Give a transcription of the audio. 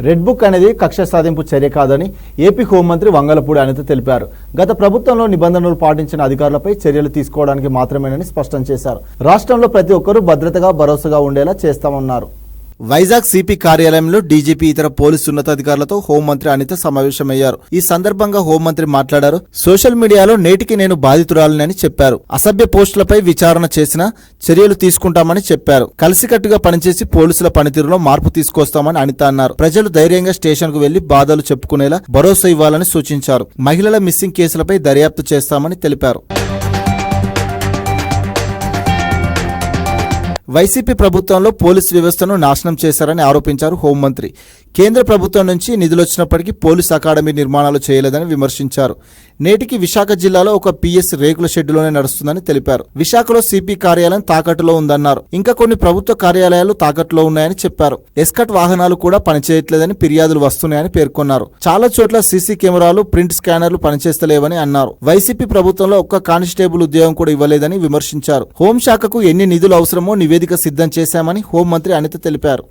Red book అనేది కక్ష సాధింపు చర్య కాదని ఏపీ హోంమంత్రి వంగలపూడి అనిత తెలిపారు. గత ప్రభుత్వంలో నిబంధనలు పాటించిన అధికారులపై చర్యలు తీసుకోవడానికి మాత్రమేనని స్పష్టం చేశారు. రాష్ట్రంలో ప్రతి ఒక్కరూ భద్రతగా భరోసాగా ఉండేలా చేస్తామన్నారు. వైజాగ్ సిపి కార్యాలయంలో డీజీపీ ఇతర పోలీసు ఉన్నతాధికారులతో హోంమంత్రి అనిత సమావేశమయ్యారు. ఈ సందర్భంగా హోంమంత్రి మాట్లాడారు. సోషల్ మీడియాలో నేటికి నేను బాధితురాలినని చెప్పారు. అసభ్య పోస్టులపై విచారణ చేసినా చర్యలు తీసుకుంటామని చెప్పారు. కలిసికట్టుగా పనిచేసి పోలీసుల పనితీరులో మార్పు తీసుకొస్తామని అనిత అన్నారు. ప్రజలు ధైర్యంగా స్టేషన్ కు వెళ్లి బాధలు చెప్పుకునేలా భరోసా ఇవ్వాలని సూచించారు. మహిళల మిస్సింగ్ కేసులపై దర్యాప్తు చేస్తామని తెలిపారు. వైసీపీ ప్రభుత్వంలో పోలీసు వ్యవస్థను నాశనం చేశారని ఆరోపించారు హోంమంత్రి. కేంద్ర ప్రభుత్వం నుంచి నిధులొచ్చినప్పటికీ పోలీసు అకాడమీ నిర్మాణాలు చేయలేదని విమర్శించారు. నేటికి విశాఖ జిల్లాలో ఒక పిఎస్ రేకుల షెడ్డులోనే నడుస్తుందని తెలిపారు. విశాఖలో సిపి కార్యాలయం తాకట్టులో ఉందన్నారు. ఇంకా కొన్ని ప్రభుత్వ కార్యాలయాలు తాకట్టులో ఉన్నాయని చెప్పారు. ఎస్కట్ వాహనాలు కూడా పనిచేయట్లేదని ఫిర్యాదులు వస్తున్నాయని పేర్కొన్నారు. చాలా చోట్ల సీసీ కెమెరాలు, ప్రింట్ స్కానర్లు పనిచేస్తలేవని అన్నారు. వైసీపీ ప్రభుత్వంలో ఒక్క కానిస్టేబుల్ ఉద్యోగం కూడా ఇవ్వలేదని విమర్శించారు. హోంశాఖకు ఎన్ని నిధులు అవసరమో నివేదిక సిద్ధం చేశామని హోంమంత్రి అనిత తెలిపారు.